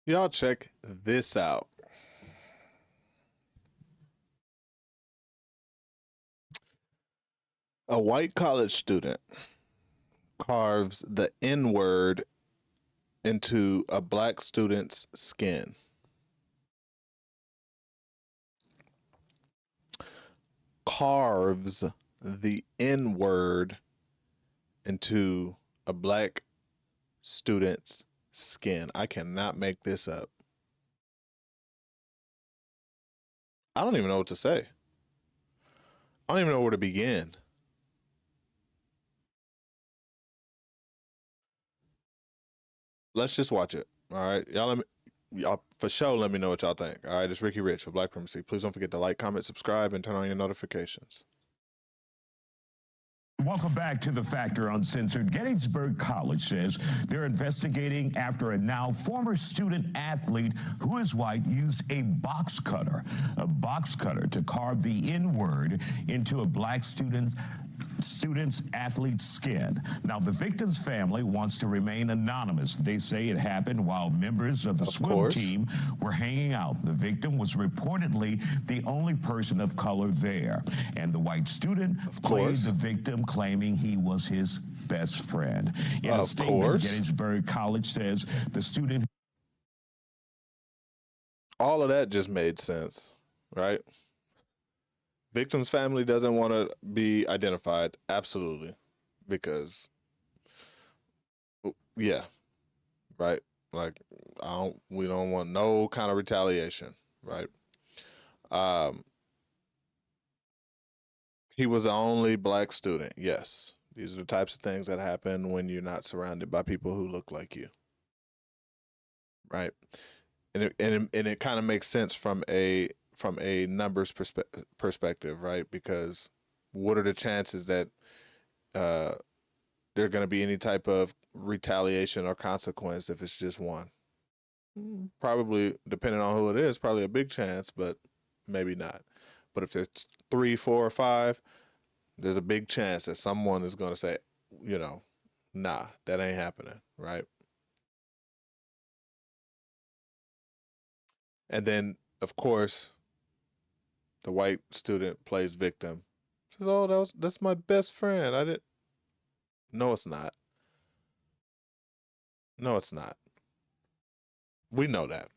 Y'all check this out. A white college student carves the N-word into a black student's skin. Carves the N-word into a black student's skin. I cannot make this up. I don't even know what to say. I don't even know where to begin. Let's just watch it. All right. Y'all for sure let me know what y'all think. All right, it's Ricky Rich of Black Primacy. Please don't forget to like, comment, subscribe, and turn on your notifications. Welcome back to The Factor Uncensored. Gettysburg College says they're investigating after a now former student athlete who is white used a box cutter to carve the N-word into a black student's athlete's skin. Now, the victim's family wants to remain anonymous. They say it happened while members of the swim team were hanging out. The victim was reportedly the only person of color there, and the white student played the victim, claiming he was his best friend. In a statement, Gettysburg College says the student... All of that just made sense, right? Victim's family doesn't want to be identified, absolutely, because, yeah, right? Like, we don't want no kind of retaliation, right? He was the only black student, yes. These are the types of things that happen when you're not surrounded by people who look like you, right? And it kind of makes sense from a numbers perspective, right? Because what are the chances that there are going to be any type of retaliation or consequence if it's just one? Probably, depending on who it is, probably a big chance, but maybe not. But if there's 3, 4, or 5, there's a big chance that someone is going to say, you know, nah, that ain't happening, right? And then, of course, the white student plays victim. Says, "Oh, that's my best friend. I didn't." No, it's not. No, it's not. We know that.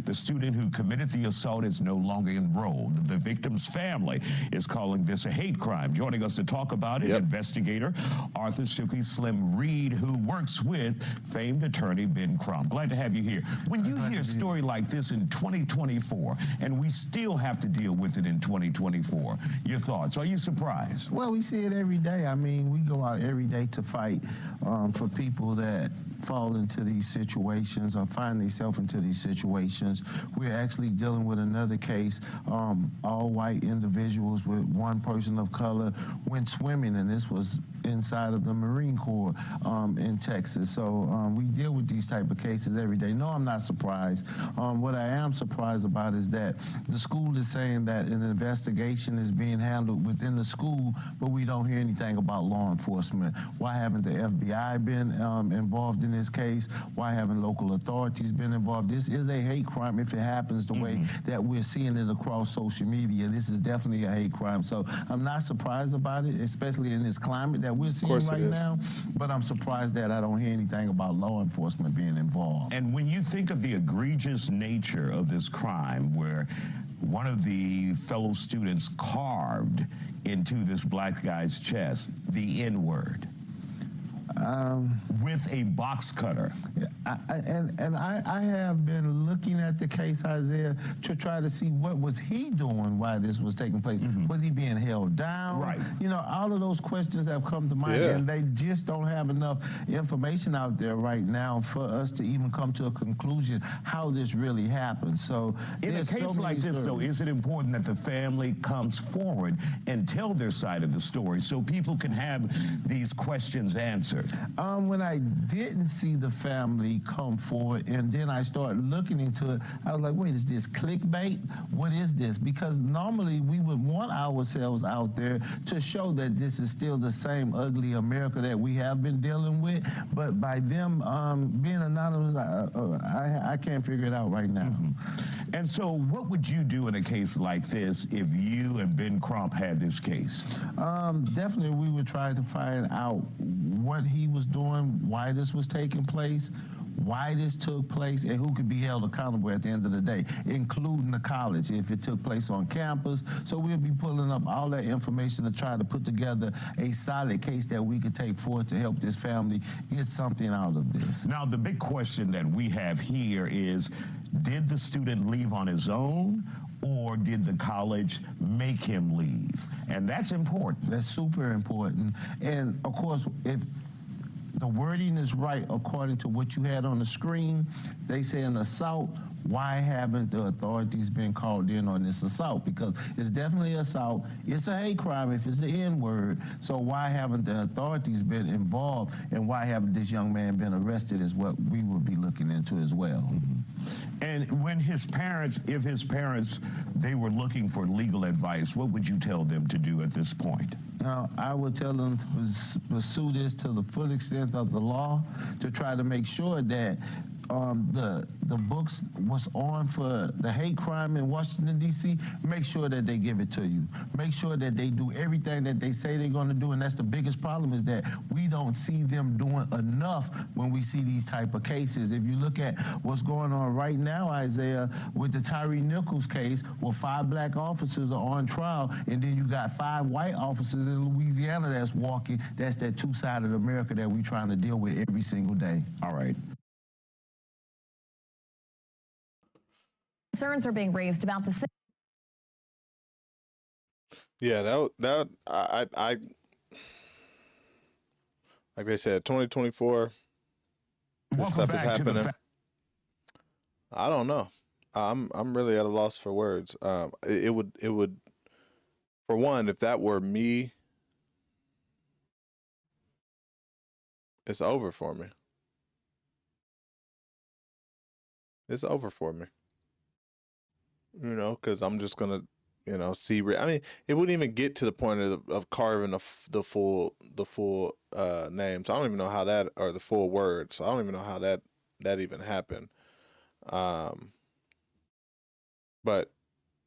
The student who committed the assault is no longer enrolled. The victim's family is calling this a hate crime. Joining us to talk about it, investigator Arthur Suki Slim Reed, who works with famed attorney Ben Crump. Glad to have you here. When you hear a story like this in 2024, and we still have to deal with it in 2024, your thoughts? Are you surprised? Well, we see it every day. I mean, we go out every day to fight for people that fall into these situations or find themselves into these situations. We're actually dealing with another case. All white individuals with one person of color went swimming, and this was inside of the Marine Corps in Texas. So we deal with these type of cases every day. No, I'm not surprised. What I am surprised about is that the school is saying that an investigation is being handled within the school, but we don't hear anything about law enforcement. Why haven't the FBI been involved in this case? Why haven't local authorities been involved? This is a hate crime if it happens the way that we're seeing it across social media. This is definitely a hate crime. So I'm not surprised about it, especially in this climate that we're seeing right now, but I'm surprised that I don't hear anything about law enforcement being involved. And when you think of the egregious nature of this crime, where one of the fellow students carved into this black guy's chest the N-word, with a box cutter. I have been looking at the case, Isaiah, to try to see what was he doing while this was taking place. Was he being held down? Right. You know, all of those questions have come to mind, and they just don't have enough information out there right now for us to even come to a conclusion how this really happened. So in a case like this, though, is it important that the family comes forward and tell their side of the story so people can have these questions answered? it? When I didn't see the family come forward, and then I started looking into it, I was like, wait, is this clickbait? What is this? Because normally we would want ourselves out there to show that this is still the same ugly America that we have been dealing with. But by them being anonymous, I can't figure it out right now. And so what would you do in a case like this if you and Ben Crump had this case? Definitely we would try to find out what he was doing, why this was taking place, why this took place, and who could be held accountable at the end of the day, including the college if it took place on campus. So we'll be pulling up all that information to try to put together a solid case that we could take forward to help this family get something out of this. Now, the big question that we have here is, did the student leave on his own, or did the college make him leave? And that's important. That's super important. And of course, if the wording is right according to what you had on the screen, they say an assault. Why haven't the authorities been called in on this assault? Because it's definitely assault. It's a hate crime if it's the N-word. So why haven't the authorities been involved, and why haven't this young man been arrested is what we would be looking into as well. And when his parents, if his parents, they were looking for legal advice, what would you tell them to do at this point? Now, I would tell them to pursue this to the full extent of the law to try to make sure that the books was on for the hate crime in Washington, D.C., make sure that they give it to you. Make sure that they do everything that they say they're going to do, and that's the biggest problem, is that we don't see them doing enough when we see these type of cases. If you look at what's going on right now, Isaiah, with the Tyree Nichols case, where 5 black officers are on trial, and then you got 5 white officers in Louisiana that's walking. That's that two-sided America that we're trying to deal with every single day. All right. Concerns are being raised about the. Yeah, that I like they said, 2024. This stuff is happening. I don't know. I'm really at a loss for words. It would, for one, if that were me, it's over for me. It's over for me. You know, because I'm just gonna, you know, see. I mean, it wouldn't even get to the point of carving the full name. So I don't even know how that, or the full word. So I don't even know how that even happened. But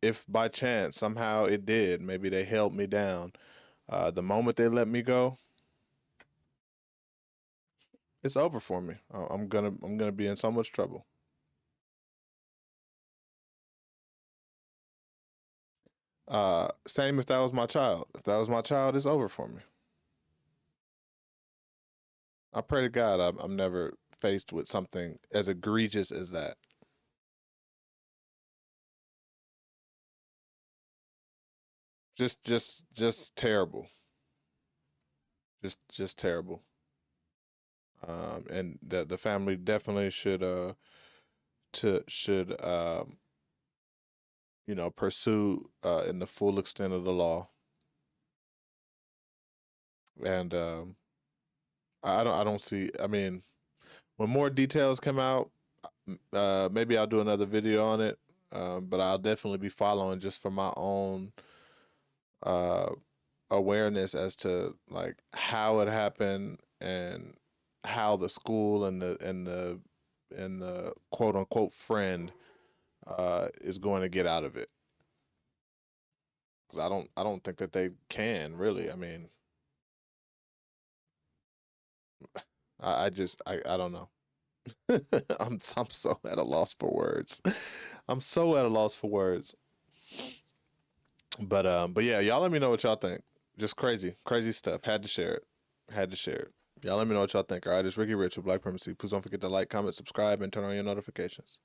if by chance somehow it did, maybe they held me down. The moment they let me go, it's over for me. I'm gonna be in so much trouble. Same if that was my child. If that was my child, it's over for me. I pray to God I'm never faced with something as egregious as that. Just terrible. Just terrible. And the family definitely should you know, pursue in the full extent of the law. And I don't see. I mean, when more details come out, maybe I'll do another video on it. But I'll definitely be following just for my own awareness as to like how it happened and how the school and the quote unquote friend is going to get out of it. Because I don't think that they can really. I mean, I don't know. I'm so at a loss for words. I'm so at a loss for words. But yeah, y'all let me know what y'all think. Just crazy stuff. Had to share it. Y'all let me know what y'all think. All right, it's Ricky Rich with Black Primacy. Please don't forget to like, comment, subscribe, and turn on your notifications.